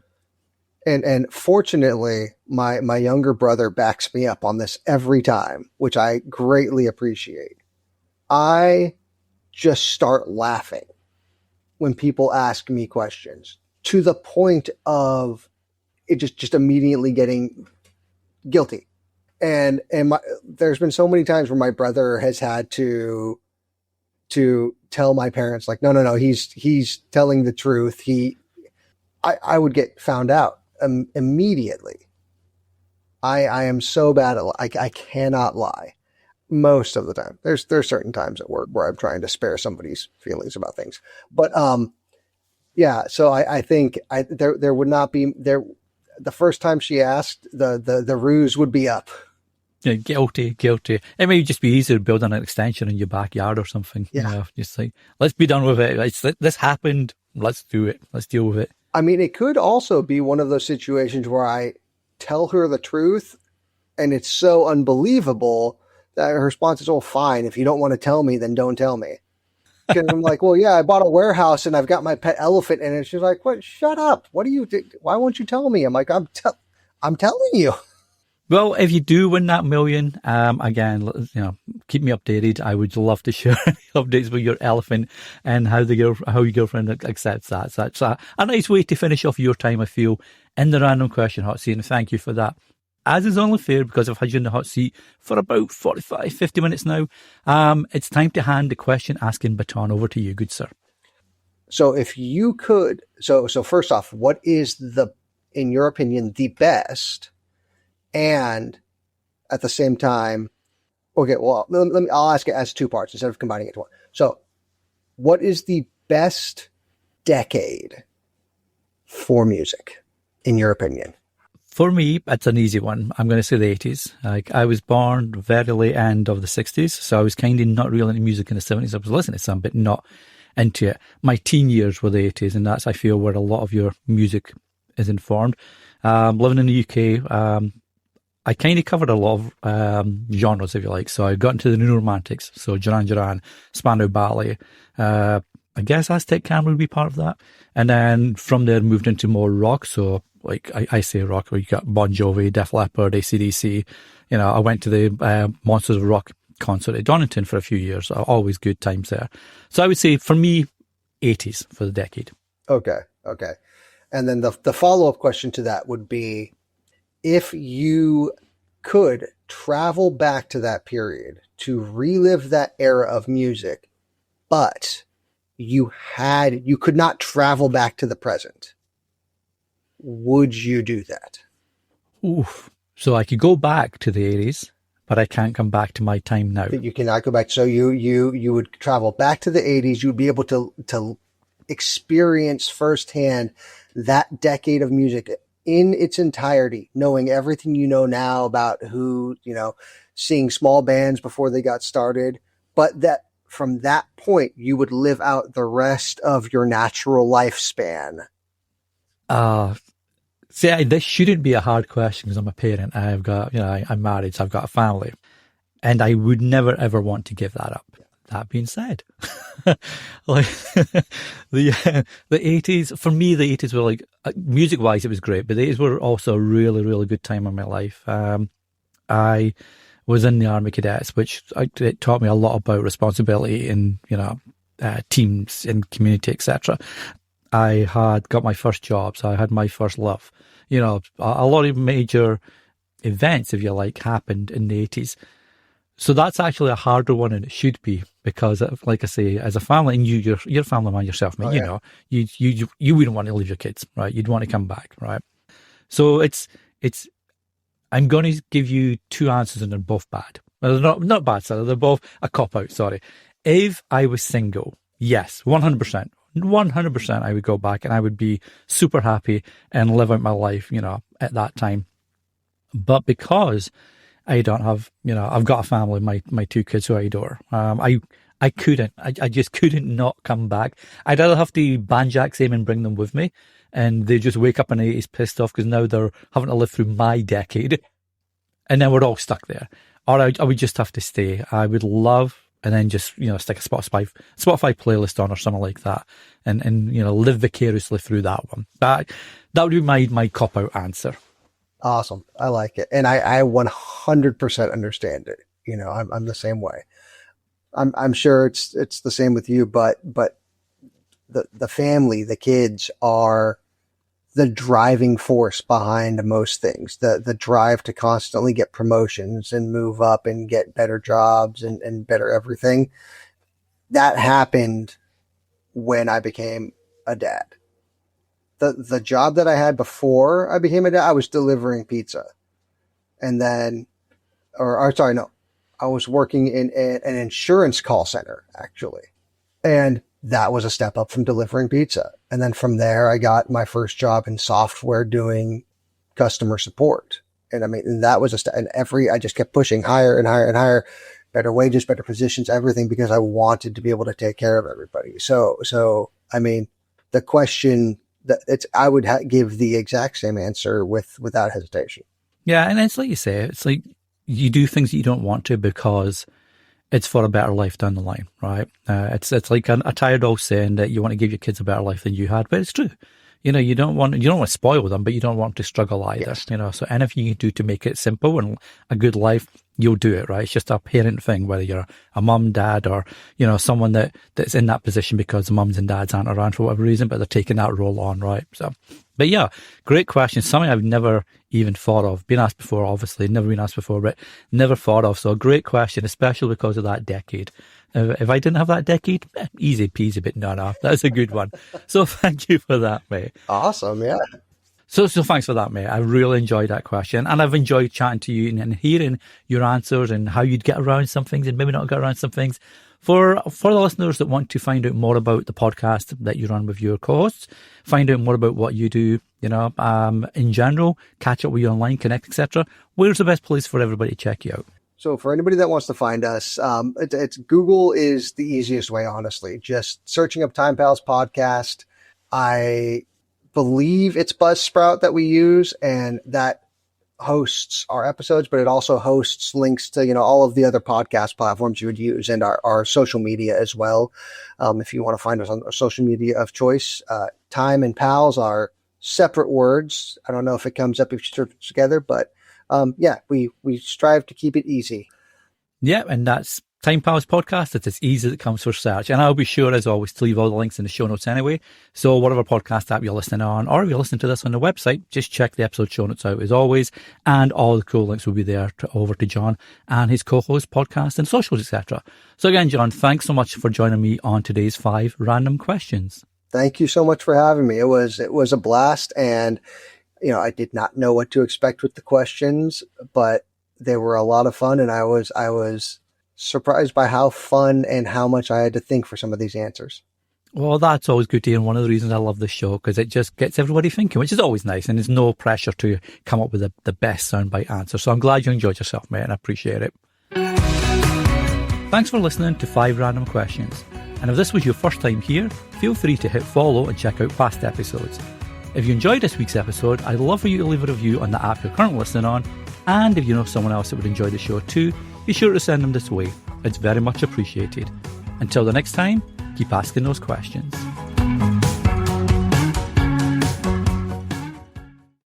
[SPEAKER 1] and fortunately, my younger brother backs me up on this every time, which I greatly appreciate. I just start laughing when people ask me questions, to the point of it just immediately getting guilty. And there's been so many times where my brother has had to tell my parents, like, no, he's telling the truth. I would get found out immediately. I am so bad at I cannot lie most of the time. There's certain times at work where I'm trying to spare somebody's feelings about things, but yeah. So I think there would not be there. The first time she asked, the ruse would be up.
[SPEAKER 2] Yeah, guilty. It may just be easier building an extension in your backyard or something.
[SPEAKER 1] Yeah.
[SPEAKER 2] You know, just like, let's be done with it. This happened. Let's do it. Let's deal with it.
[SPEAKER 1] I mean, it could also be one of those situations where I tell her the truth and it's so unbelievable that her response is, oh, fine. If you don't want to tell me, then don't tell me. And I'm like, well, yeah, I bought a warehouse and I've got my pet elephant in it. She's like, what? Shut up. What do you do? Why won't you tell me? I'm like, I'm telling you.
[SPEAKER 2] Well, if you do win that $1 million, again, you know, keep me updated. I would love to share any updates with your elephant and how your girlfriend accepts that. So that's a nice way to finish off your time, I feel, in the random question hot seat. And thank you for that. As is only fair, because I've had you in the hot seat for about 45, 50 minutes now, it's time to hand the question asking baton over to you, good sir.
[SPEAKER 1] So if you could, so first off, what is in your opinion, the best, and at the same time, okay, well, I'll ask it as two parts instead of combining it to one. So what is the best decade for music, in your opinion?
[SPEAKER 2] For me, it's an easy one. I'm going to say the 80s. Like, I was born very late end of the 60s, so I was kind of not really into music in the 70s. I was listening to some, but not into it. My teen years were the 80s, and that's, I feel, where a lot of your music is informed. Living in the UK, I kind of covered a lot of genres, if you like. So I got into the New Romantics, so Duran Duran, Spandau Ballet. I guess Aztec Camera would be part of that. And then from there moved into more rock. So like I say rock, where you got Bon Jovi, Def Leppard, AC/DC. You know, I went to the Monsters of Rock concert at Donington for a few years. Always good times there. So I would say for me, 80s for the decade.
[SPEAKER 1] Okay. And then the follow-up question to that would be, if you could travel back to that period to relive that era of music, but you could not travel back to the present, would you do that?
[SPEAKER 2] Oof. So I could go back to the 80s, but I can't come back to my time now.
[SPEAKER 1] You cannot go back. So you would travel back to the 80s. You would be able to experience firsthand that decade of music in its entirety, knowing everything you know now about who, seeing small bands before they got started, but that from that point, you would live out the rest of your natural lifespan.
[SPEAKER 2] See, this shouldn't be a hard question because I'm a parent. I've got, I'm married, so I've got a family, and I would never ever want to give that up. That being said, like the 80s, for me, the 80s were like, music wise, it was great, but the 80s were also a really, really good time in my life. I was in the Army Cadets, which it taught me a lot about responsibility in, teams and community, etc. I had got my first job, so I had my first love. A lot of major events, if you like, happened in the 80s. So that's actually a harder one than it should be, because, like I say, as a family, and you're a family man yourself, mate, you wouldn't want to leave your kids, right? You'd want to come back, right? So I'm going to give you two answers, and they're both bad. Well, they're not bad, so they're both a cop-out, sorry. If I was single, yes, 100%. 100% I would go back and I would be super happy and live out my life, at that time. But because I don't have, I've got a family, my two kids who I adore. I just couldn't not come back. I'd either have to banjack them and bring them with me, and they just wake up in the 80s pissed off because now they're having to live through my decade, and then we're all stuck there. Or I would just have to stay. I would love, and then just, stick a Spotify playlist on or something like that, and live vicariously through that one. That would be my cop-out answer.
[SPEAKER 1] Awesome. I like it. And I 100% understand it. I'm the same way. I'm sure it's the same with you, but the family, the kids are the driving force behind most things. The drive to constantly get promotions and move up and get better jobs and better everything. That happened when I became a dad. The job that I had before I became a dad, I was delivering pizza. And then, I was working in an insurance call center, actually. And that was a step up from delivering pizza. And then from there, I got my first job in software doing customer support. And that was I just kept pushing higher and higher and higher, better wages, better positions, everything, because I wanted to be able to take care of everybody. So, the question, I would give the exact same answer without hesitation. Yeah,
[SPEAKER 2] and it's like you say, it's like you do things that you don't want to because it's for a better life down the line, right? It's like a tired old saying that you want to give your kids a better life than you had, but it's true. You don't want to spoil them, but you don't want them to struggle either. Yes. So anything you can do to make it simple and a good life, you'll do it, right? It's just a parent thing, whether you're a mum, dad, or, someone that's in that position because the mums and dads aren't around for whatever reason, but they're taking that role on, right? So, but yeah, great question. Something I've never even thought of. Been asked before, obviously, never been asked before, but never thought of. So a great question, especially because of that decade. If I didn't have that decade, easy peasy, but no, that's a good one. So thank you for that, mate.
[SPEAKER 1] Awesome, yeah.
[SPEAKER 2] So thanks for that, mate. I really enjoyed that question, and I've enjoyed chatting to you and hearing your answers and how you'd get around some things and maybe not get around some things. For the listeners that want to find out more about the podcast that you run with your co-hosts, find out more about what you do, in general, catch up with you online, connect, etc., where's the best place for everybody to check you out?
[SPEAKER 1] So for anybody that wants to find us, it's Google is the easiest way, honestly. Just searching up Time Pals podcast. I believe it's Buzzsprout that we use, and that hosts our episodes, but it also hosts links to, all of the other podcast platforms you would use, and our social media as well. If you want to find us on our social media of choice, Time and Pals are separate words. I don't know if it comes up if you search together, but we strive to keep it easy.
[SPEAKER 2] Yeah, and that's Time Pals podcast. It's as easy as it comes for search. And I'll be sure, as always, to leave all the links in the show notes anyway. So whatever podcast app you're listening on, or if you're listening to this on the website, just check the episode show notes out as always. And all the cool links will be there over to Jon and his co-host podcast and socials, etc. So again, Jon, thanks so much for joining me on today's 5 random questions.
[SPEAKER 1] Thank you so much for having me. It was a blast, and I did not know what to expect with the questions, but they were a lot of fun, and I was surprised by how fun and how much I had to think for some of these answers.
[SPEAKER 2] Well, that's always good to hear, and one of the reasons I love this show, because it just gets everybody thinking, which is always nice, and there's no pressure to come up with the best soundbite answer. So I'm glad you enjoyed yourself, mate, and I appreciate it. Thanks for listening to 5 Random Questions. And if this was your first time here, feel free to hit follow and check out past episodes. If you enjoyed this week's episode, I'd love for you to leave a review on the app you're currently listening on. And if you know someone else that would enjoy the show too, be sure to send them this way. It's very much appreciated. Until the next time, keep asking those questions.